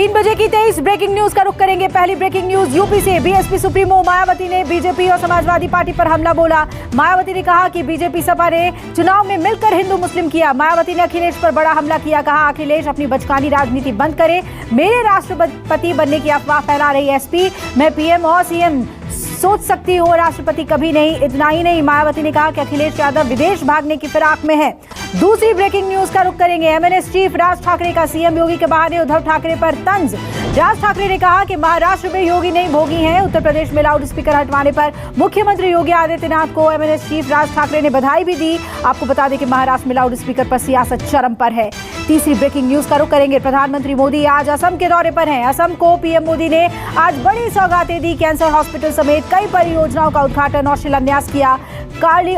3 बजे की 23 breaking news का रुख करेंगे। पहली ब्रेकिंग न्यूज यूपी से। बीएसपी सुप्रीमो मायावती ने बीजेपी और समाजवादी पार्टी पर हमला बोला। मायावती ने कहा कि बीजेपी सपा ने चुनाव में मिलकर हिंदू मुस्लिम किया। मायावती ने अखिलेश पर बड़ा हमला किया। कहा अखिलेश अपनी बचकानी राजनीति बंद करे, मेरे राष्ट्रपति बनने की अफवाह फैला रही एसपी। मैं पीएम और सीएम सोच सकती हूँ, राष्ट्रपति कभी नहीं। इतना ही नहीं, मायावती ने कहा कि अखिलेश यादव विदेश भागने की फिराक में है। दूसरी ब्रेकिंग न्यूज का रुख करेंगे। एमएनएस चीफ राज ठाकरे का सीएम योगी के बहाने उद्धव ठाकरे पर तंज। राज ठाकरे ने कहा कि महाराष्ट्र में योगी नहीं भोगी हैं। उत्तर प्रदेश में लाउड स्पीकर हटवाने पर मुख्यमंत्री योगी आदित्यनाथ को एमएनएस चीफ राज ठाकरे ने बधाई भी दी। आपको बता दें कि महाराष्ट्र में लाउड स्पीकर पर सियासत चरम पर है। तीसरी ब्रेकिंग न्यूज का रुख करेंगे। प्रधानमंत्री मोदी आज असम के दौरे पर हैं। असम को पीएम मोदी ने आज बड़ी सौगातें दी। कैंसर हॉस्पिटल समेत कई परियोजनाओं का उद्घाटन और शिलान्यास किया। कार्ली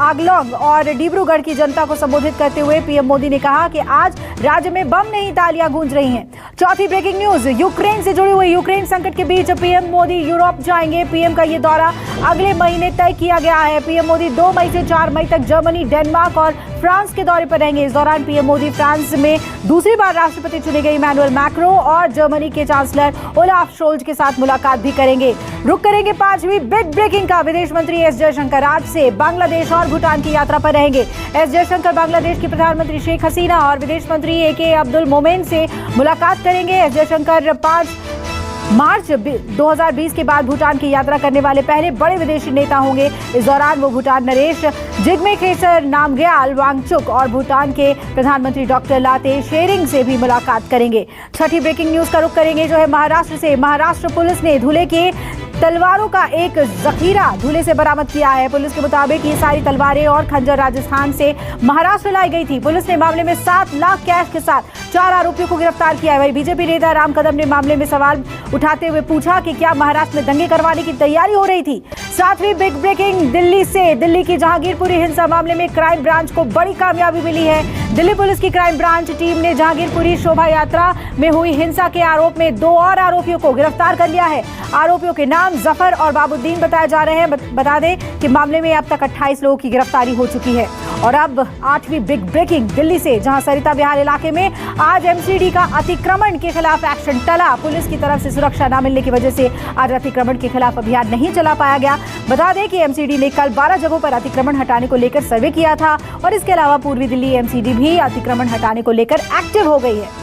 आगलोंग और डिब्रूगढ़ की जनता को संबोधित करते हुए पीएम मोदी ने कहा कि आज राज्य में बम नहीं तालियां गूंज रही हैं। चौथी ब्रेकिंग न्यूज यूक्रेन से जुड़ी हुई। यूक्रेन संकट के बीच पीएम मोदी यूरोप जाएंगे। पीएम का ये दौरा अगले महीने तय किया गया है। पीएम मोदी 2 मई से 4 मई तक जर्मनी, डेनमार्क और फ्रांस के दौरे पर रहेंगे। इस दौरान पीएम मोदी फ्रांस में दूसरी बार राष्ट्रपति चुने गए इमैनुअल मैक्रो और जर्मनी के चांसलर ओलाफ शोल्ज के साथ मुलाकात भी करेंगे। रुक करेंगे 5वीं बिग ब्रेकिंग का। विदेश मंत्री एस जयशंकर आज से बांग्लादेश और भूटान की यात्रा पर रहेंगे। एस जयशंकर बांग्लादेश की प्रधानमंत्री शेख हसीना और विदेश मंत्री एके अब्दुल मोमेन से मुलाकात करेंगे। एस जयशंकर 5 मार्च 2020 के बाद भूटान की यात्रा करने वाले पहले बड़े विदेशी नेता होंगे। इस दौरान वो भूटान नरेश जिग्मे खेसर नामग्याल वांगचुक और भूटान के प्रधानमंत्री डॉक्टर लाते शेरिंग से भी मुलाकात करेंगे। छठी ब्रेकिंग न्यूज का रुख करेंगे जो है महाराष्ट्र से। महाराष्ट्र पुलिस ने धुले के तलवारों का एक जखीरा धुले से बरामद किया है। पुलिस के मुताबिक ये सारी तलवारें और खंजर राजस्थान से महाराष्ट्र लाई गई थी। पुलिस ने मामले में 7 लाख कैश के साथ 4 आरोपियों को गिरफ्तार किया है। वहीं बीजेपी नेता राम कदम ने मामले में सवाल उठाते हुए पूछा कि क्या महाराष्ट्र में दंगे करवाने की तैयारी हो रही थी। 7वीं बिग ब्रेकिंग दिल्ली से। दिल्ली की जहांगीरपुरी हिंसा मामले में क्राइम ब्रांच को बड़ी कामयाबी मिली है। दिल्ली पुलिस की क्राइम ब्रांच टीम ने जहांगीरपुरी शोभा यात्रा में हुई हिंसा के आरोप में 2 और आरोपियों को गिरफ्तार कर लिया है। आरोपियों के नाम जफर और बाबुद्दीन बताए जा रहे हैं। बता दें कि मामले में अब तक 28 लोगों की गिरफ्तारी हो चुकी है। और अब 8वीं बिग ब्रेकिंग दिल्ली से, जहां सरिता विहार इलाके में आज एमसीडी का अतिक्रमण के खिलाफ एक्शन टला। पुलिस की तरफ से सुरक्षा न मिलने की वजह से आज अतिक्रमण के खिलाफ अभियान नहीं चला पाया गया। बता दें कि एमसीडी ने कल 12 जगहों पर अतिक्रमण हटाने को लेकर सर्वे किया था और इसके अलावा पूर्वी दिल्ली एमसीडी भी अतिक्रमण हटाने को लेकर एक्टिव हो गई है।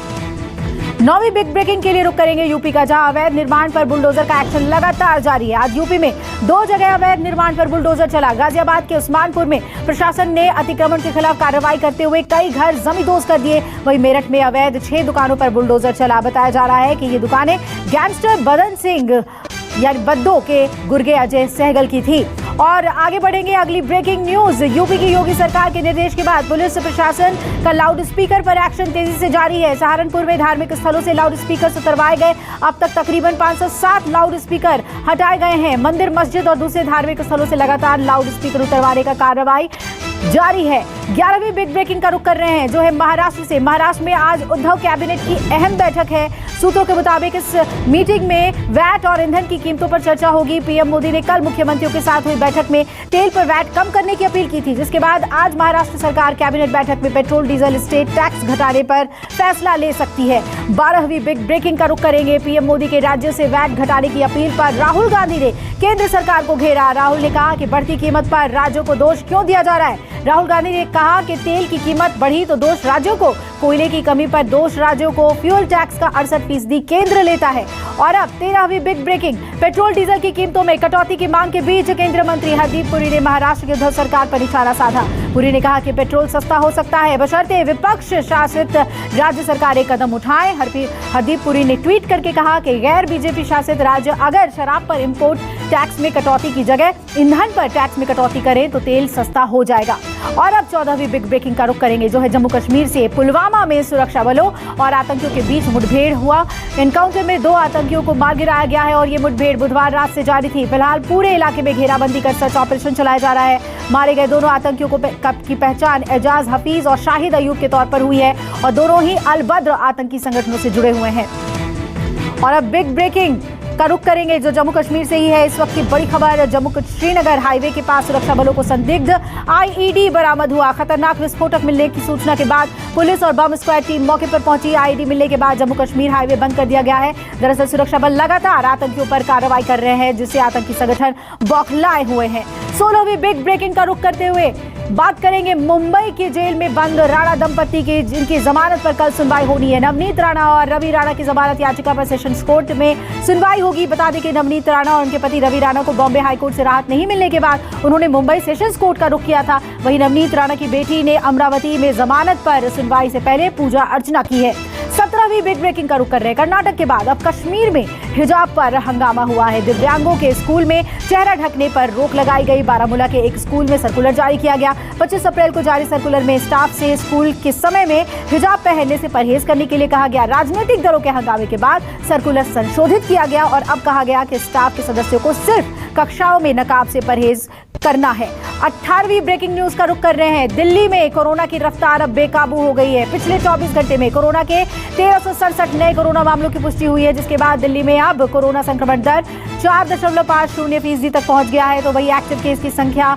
9वीं बिग ब्रेकिंग के लिए रुक करेंगे यूपी का, जहां अवैध निर्माण पर बुलडोजर का एक्शन लगातार जारी है। आज यूपी में 2 जगह अवैध निर्माण पर बुलडोजर चला। गाजियाबाद के उस्मानपुर में प्रशासन ने अतिक्रमण के खिलाफ कार्रवाई करते हुए कई घर जमींदोज कर दिए। वहीं मेरठ में अवैध 6 दुकानों पर बुलडोजर चला। बताया जा रहा है कि ये दुकानें गैंगस्टर बदन सिंह यानी बद्दो के गुर्गे अजय सहगल की थी। और आगे बढ़ेंगे अगली ब्रेकिंग न्यूज। यूपी की योगी सरकार के निर्देश के बाद पुलिस प्रशासन का लाउड स्पीकर पर एक्शन तेजी से जारी है। सहारनपुर में धार्मिक स्थलों से लाउड स्पीकर उतरवाए गए। अब तक तकरीबन 507 लाउड स्पीकर हटाए गए हैं। मंदिर, मस्जिद और दूसरे धार्मिक स्थलों से लगातार लाउड स्पीकर उतरवाने का कार्रवाई जारी है। 11वीं बिग ब्रेकिंग का रुख कर रहे हैं जो है महाराष्ट्र से। महाराष्ट्र में आज उद्धव कैबिनेट की अहम बैठक है। सूत्रों के मुताबिक इस मीटिंग में वैट और ईंधन की कीमतों पर चर्चा होगी। पीएम मोदी ने कल मुख्यमंत्रियों के साथ हुई बैठक में तेल पर वैट कम करने की अपील की थी, जिसके बाद आज महाराष्ट्र सरकार कैबिनेट बैठक में पेट्रोल डीजल स्टेट टैक्स घटाने पर फैसला ले सकती है। 12वीं बिग ब्रेकिंग का रुख करेंगे। पीएम मोदी के राज्य से वैट घटाने की अपील पर राहुल गांधी ने केंद्र सरकार को घेरा। राहुल ने कहा कि बढ़ती कीमत पर राज्यों को दोष क्यों दिया जा रहा है। राहुल गांधी ने कहा कि तेल की कीमत बढ़ी तो दोष राज्यों को, कोयले की कमी पर दोष राज्यों को, फ्यूल टैक्स का 68% केंद्र लेता है। और अब 13वीं बिग ब्रेकिंग। पेट्रोल डीजल की कीमतों में कटौती की मांग के बीच केंद्रीय मंत्री हरदीप पुरी ने महाराष्ट्र की उद्धव सरकार पर निशाना साधा। पुरी ने कहा कि पेट्रोल सस्ता हो सकता है बशर्ते विपक्ष शासित राज्य सरकारें कदम उठाएं। हरदीप पुरी ने ट्वीट करके कहा कि गैर बीजेपी शासित राज्य अगर शराब पर इंपोर्ट टैक्स में कटौती की जगह ईंधन पर टैक्स में कटौती करें तो तेल सस्ता हो जाएगा। और अब 14वीं बिग ब्रेकिंग का रुख करेंगे जो है जम्मू कश्मीर से। पुलवामा में सुरक्षा बलों और आतंकियों के बीच मुठभेड़ हुआ। एनकाउंटर में 2 आतंकियों को मार गिराया गया है और ये मुठभेड़ बुधवार रात से जारी थी। फिलहाल पूरे इलाके में घेराबंदी कर सर्च ऑपरेशन चलाया जा रहा है। मारे गए दोनों आतंकियों की पहचान एजाज हफीज और शाहिद अयूब के तौर पर हुई है और दोनों ही अल बद्र आतंकी संगठनों से जुड़े हुए हैं। और अब बिग ब्रेकिंग का रुख करेंगे जो जम्मू कश्मीर से ही है। इस वक्त की बड़ी खबर, जम्मू श्रीनगर हाईवे के पास सुरक्षा बलों को संदिग्ध आईईडी बरामद हुआ। खतरनाक विस्फोटक मिलने की सूचना के बाद पुलिस और बम स्क्वाड टीम मौके पर पहुंची। आईईडी मिलने के बाद जम्मू कश्मीर हाईवे बंद कर दिया गया है। दरअसल सुरक्षा बल लगातार आतंकियों पर कार्रवाई कर रहे हैं, जिससे आतंकी संगठन बौखलाए हुए हैं। 16वीं बिग ब्रेकिंग का रुख करते हुए बात करेंगे मुंबई की जेल में बंद राणा दंपति की, जिनकी जमानत पर कल सुनवाई होनी है। नवनीत राणा और रवि राणा की जमानत याचिका पर सेशंस कोर्ट में सुनवाई होगी। बता दें कि नवनीत राणा और उनके पति रवि राणा को बॉम्बे हाईकोर्ट से राहत नहीं मिलने के बाद उन्होंने मुंबई सेशंस कोर्ट का रुख किया था। वहीं नवनीत राणा की बेटी ने अमरावती में जमानत पर सुनवाई से पहले पूजा अर्चना की है। 17वीं बिग ब्रेकिंग का रुख कर रहे हैं। कर्नाटक के बाद अब कश्मीर में हिजाब पर हंगामा हुआ है। दिव्यांगों के स्कूल में चेहरा ढकने पर रोक लगाई गई। बारामूला के एक स्कूल में सर्कुलर जारी किया गया। 25 अप्रैल को जारी सर्कुलर में स्टाफ से स्कूल के समय में हिजाब पहनने से परहेज करने के लिए कहा गया। राजनीतिक दलों के हंगामे के बाद सर्कुलर संशोधित किया गया और अब कहा गया कि स्टाफ के सदस्यों को सिर्फ कक्षाओं में नकाब से परहेज करना है। 18वीं ब्रेकिंग न्यूज का रुख कर रहे हैं। दिल्ली में कोरोना की रफ्तार अब बेकाबू हो गई है। पिछले 24 घंटे में कोरोना के 1367 नए कोरोना मामलों की पुष्टि हुई है, जिसके बाद दिल्ली में अब कोरोना संक्रमण दर 4.50% तक पहुंच गया है। तो वही एक्टिव केस की संख्या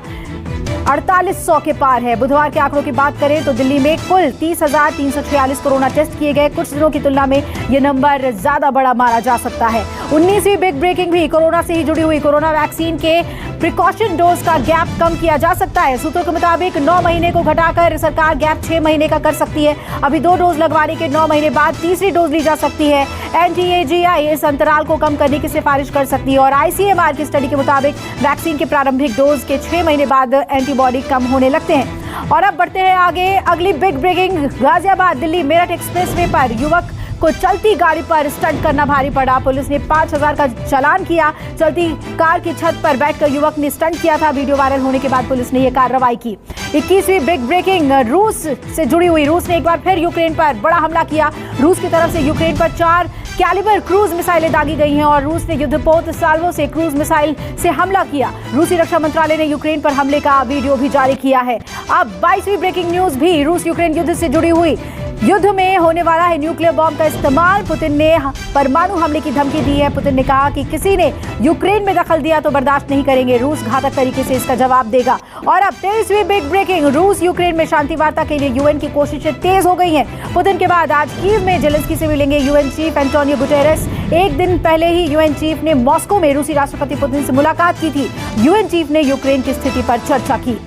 4800 के पार है। बुधवार के आंकड़ों की बात करें तो दिल्ली में कुल 30,346 कोरोना टेस्ट किए गए। कुछ दिनों की तुलना में यह नंबर ज्यादा बड़ा माना जा सकता है। 19वीं बिग ब्रेकिंग भी कोरोना से ही जुड़ी हुई। कोरोना वैक्सीन के प्रिकॉशन डोज का गैप कम किया जा सकता है। सूत्रों के मुताबिक 9 महीने को घटाकर सरकार गैप 6 महीने का कर सकती है। अभी 2 डोज लगवाने के 9 महीने बाद तीसरी डोज ली जा सकती है। एनटीएजीआई इस अंतराल को कम करने की सिफारिश कर सकती है और आईसीएमआर की स्टडी के मुताबिक वैक्सीन के प्रारंभिक डोज के 6 महीने बाद एंटीबॉडी कम होने लगते हैं। और अब बढ़ते हैं आगे। अगली big breaking, Ghaziabad Delhi Meerut expressway पर युवक को चलती गाड़ी पर स्टंट करना भारी पड़ा। पुलिस ने 5000 का चालान किया। चलती कार की छत पर बैठकर युवक ने स्टंट किया था। वीडियो वायरल होने के बाद पुलिस ने यह कार्रवाई की। 21वीं बिग ब्रेकिंग, रूस से जुड़ी हुई। रूस ने एक बार फिर यूक्रेन पर बड़ा हमला किया। रूस की तरफ से यूक्रेन पर 4 कैलिबर क्रूज मिसाइलें दागी गई हैं और रूस ने युद्धपोत साल्वो से क्रूज मिसाइल से हमला किया। रूसी रक्षा मंत्रालय ने यूक्रेन पर हमले का वीडियो भी जारी किया है। अब 22वीं ब्रेकिंग न्यूज भी रूस यूक्रेन युद्ध से जुड़ी हुई। युद्ध में होने वाला है न्यूक्लियर बॉम्ब का इस्तेमाल। पुतिन ने परमाणु हमले की धमकी दी है। पुतिन ने कहा कि किसी ने यूक्रेन में दखल दिया तो बर्दाश्त नहीं करेंगे। रूस घातक तरीके से इसका जवाब देगा। और अब 23वीं बिग ब्रेकिंग, रूस यूक्रेन में शांति वार्ता के लिए यूएन की कोशिशें तेज हो गई हैं। पुतिन के बाद आज कीव में जेलेंस्की से मिलेंगे यूएन चीफ एंटोनियो गुटेरेस। एक दिन पहले ही यूएन चीफ ने मॉस्को में रूसी राष्ट्रपति पुतिन से मुलाकात की थी। यूएन चीफ ने यूक्रेन की स्थिति पर चर्चा की।